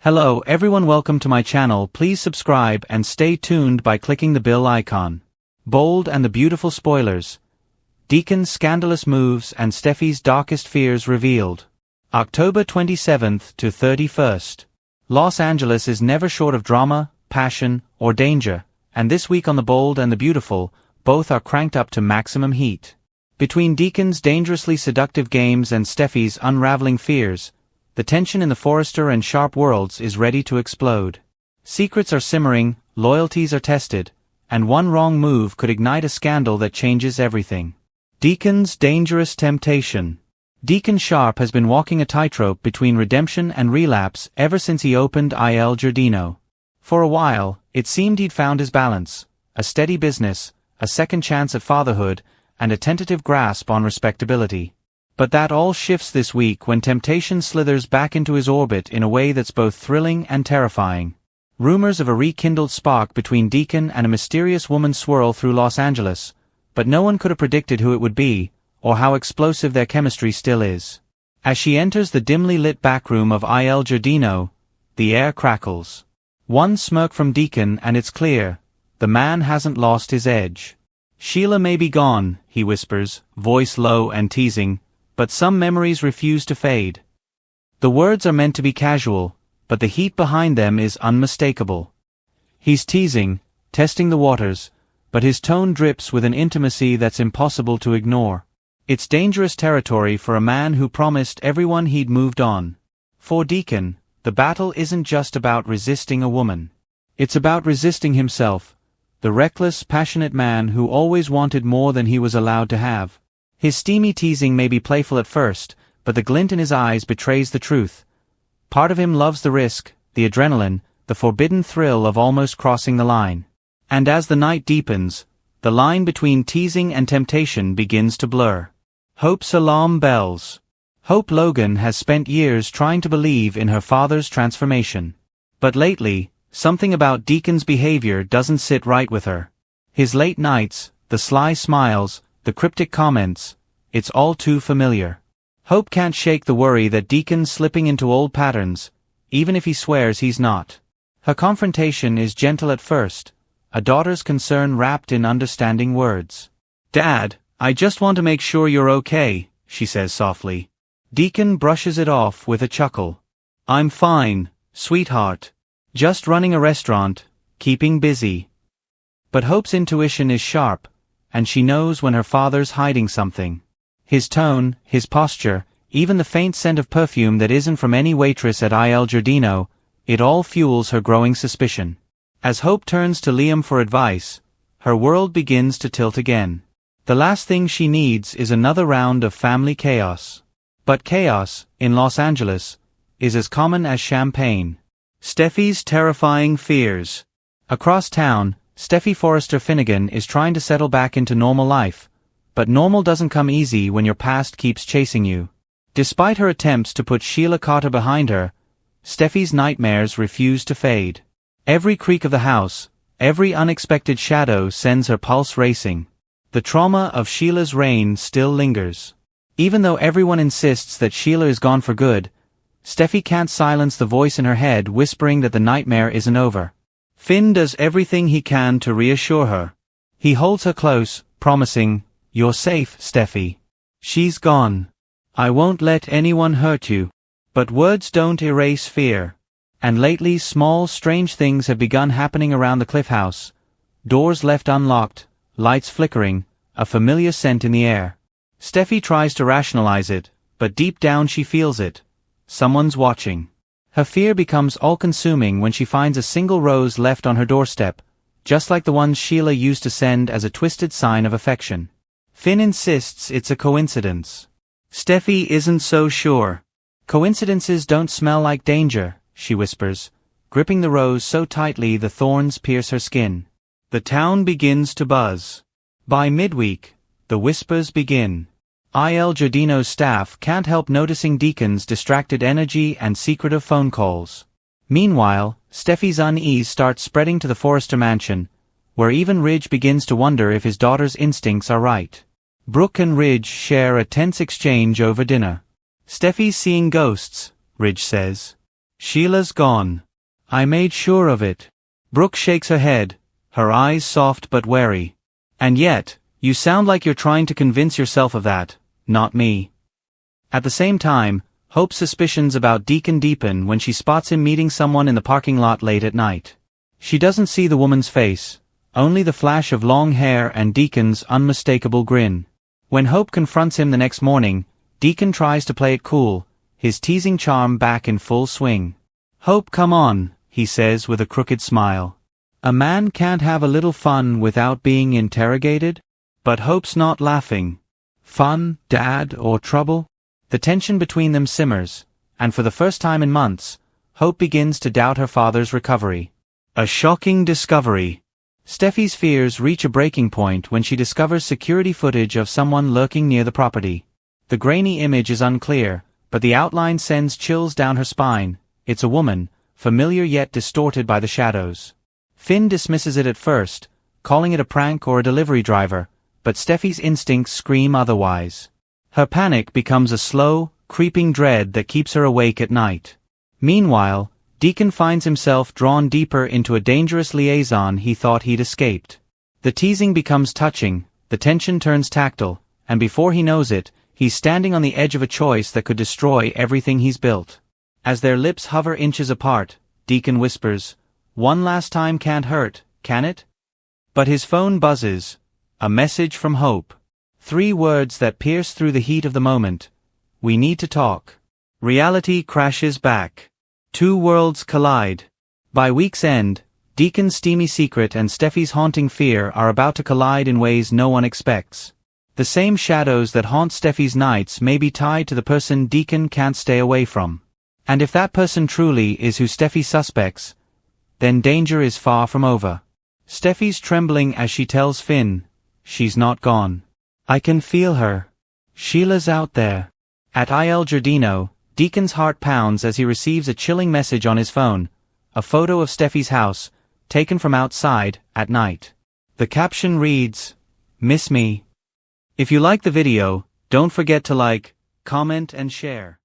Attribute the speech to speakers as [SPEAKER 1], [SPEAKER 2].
[SPEAKER 1] Hello everyone, welcome to my channel. Please subscribe and stay tuned by clicking the bell icon. Bold and the beautiful spoilers. Deacon's scandalous moves and Steffy's darkest fears revealed. October 27th to 31st. Los Angeles is never short of drama, passion, or danger, and this week on The Bold and the Beautiful, both are cranked up to maximum heat. Between Deacon's dangerously seductive games and Steffy's unraveling fears, the tension in the Forrester and Sharp worlds is ready to explode. Secrets are simmering, loyalties are tested, and one wrong move could ignite a scandal that changes everything. Deacon's dangerous temptation. Deacon Sharp has been walking a tightrope between redemption and relapse ever since he opened Il Giardino. For a while, it seemed he'd found his balance, a steady business, a second chance at fatherhood, and a tentative grasp on respectability. But that all shifts this week when temptation slithers back into his orbit in a way that's both thrilling and terrifying. Rumors of a rekindled spark between Deacon and a mysterious woman swirl through Los Angeles, but no one could have predicted who it would be, or how explosive their chemistry still is. As she enters the dimly lit backroom of Il Giardino, the air crackles. One smirk from Deacon and it's clear, the man hasn't lost his edge. "Sheila may be gone," he whispers, voice low and teasing, but some memories refuse to fade. The words are meant to be casual, but the heat behind them is unmistakable. He's teasing, testing the waters, but his tone drips with an intimacy that's impossible to ignore. It's dangerous territory for a man who promised everyone he'd moved on. For Deacon, the battle isn't just about resisting a woman. It's about resisting himself, the reckless, passionate man who always wanted more than he was allowed to have. His steamy teasing may be playful at first, but the glint in his eyes betrays the truth. Part of him loves the risk, the adrenaline, the forbidden thrill of almost crossing the line. And as the night deepens, the line between teasing and temptation begins to blur. Hope's alarm bells. Hope Logan has spent years trying to believe in her father's transformation. But lately, something about Deacon's behavior doesn't sit right with her. His late nights, the sly smiles, the cryptic comments, it's all too familiar. Hope can't shake the worry that Deacon's slipping into old patterns, even if he swears he's not. Her confrontation is gentle at first, a daughter's concern wrapped in understanding words. "Dad, I just want to make sure you're okay," she says softly. Deacon brushes it off with a chuckle. "I'm fine, sweetheart. Just running a restaurant, keeping busy." But Hope's intuition is sharp, and she knows when her father's hiding something. His tone, his posture, even the faint scent of perfume that isn't from any waitress at Il Giardino, it all fuels her growing suspicion. As Hope turns to Liam for advice, her world begins to tilt again. The last thing she needs is another round of family chaos. But chaos, in Los Angeles, is as common as champagne. Steffy's terrifying fears. Across town, Steffy Forrester Finnegan is trying to settle back into normal life, but normal doesn't come easy when your past keeps chasing you. Despite her attempts to put Sheila Carter behind her, Steffy's nightmares refuse to fade. Every creak of the house, every unexpected shadow sends her pulse racing. The trauma of Sheila's reign still lingers. Even though everyone insists that Sheila is gone for good, Steffy can't silence the voice in her head whispering that the nightmare isn't over. Finn does everything he can to reassure her. He holds her close, promising, "You're safe, Steffy. She's gone. I won't let anyone hurt you." But words don't erase fear. And lately small, strange things have begun happening around the Cliff House. Doors left unlocked, lights flickering, a familiar scent in the air. Steffy tries to rationalize it, but deep down she feels it. Someone's watching. Her fear becomes all-consuming when she finds a single rose left on her doorstep, just like the ones Sheila used to send as a twisted sign of affection. Finn insists it's a coincidence. Steffy isn't so sure. "Coincidences don't smell like danger," she whispers, gripping the rose so tightly the thorns pierce her skin. The town begins to buzz. By midweek, the whispers begin. Il Giardino's staff can't help noticing Deacon's distracted energy and secretive phone calls. Meanwhile, Steffy's unease starts spreading to the Forrester mansion, where even Ridge begins to wonder if his daughter's instincts are right. Brooke and Ridge share a tense exchange over dinner. "Steffy's seeing ghosts," Ridge says. Sheila's gone. I made sure of it. Brooke shakes her head, her eyes soft but wary. And yet, you sound like you're trying to convince yourself of that, not me. At the same time, Hope's suspicions about Deacon deepen when she spots him meeting someone in the parking lot late at night. She doesn't see the woman's face, only the flash of long hair and Deacon's unmistakable grin. When Hope confronts him the next morning, Deacon tries to play it cool, his teasing charm back in full swing. "Hope, come on," he says with a crooked smile. "A man can't have a little fun without being interrogated?" But Hope's not laughing. Fun, Dad, or trouble? The tension between them simmers, and for the first time in months, Hope begins to doubt her father's recovery. A shocking discovery. Steffy's fears reach a breaking point when she discovers security footage of someone lurking near the property. The grainy image is unclear, but the outline sends chills down her spine. It's a woman, familiar yet distorted by the shadows. Finn dismisses it at first, calling it a prank or a delivery driver, but Steffy's instincts scream otherwise. Her panic becomes a slow, creeping dread that keeps her awake at night. Meanwhile, Deacon finds himself drawn deeper into a dangerous liaison he thought he'd escaped. The teasing becomes touching, the tension turns tactile, and before he knows it, he's standing on the edge of a choice that could destroy everything he's built. As their lips hover inches apart, Deacon whispers, "One last time can't hurt, can it?" But his phone buzzes. A message from Hope. 3 words that pierce through the heat of the moment. "We need to talk." Reality crashes back. 2 worlds collide. By week's end, Deacon's steamy secret and Steffy's haunting fear are about to collide in ways no one expects. The same shadows that haunt Steffy's nights may be tied to the person Deacon can't stay away from. And if that person truly is who Steffy suspects, then danger is far from over. Steffy's trembling as she tells Finn, "She's not gone. I can feel her. Sheila's out there." At Il Giardino, Deacon's heart pounds as he receives a chilling message on his phone, a photo of Steffy's house, taken from outside, at night. The caption reads, "Miss me." If you like the video, don't forget to like, comment and share.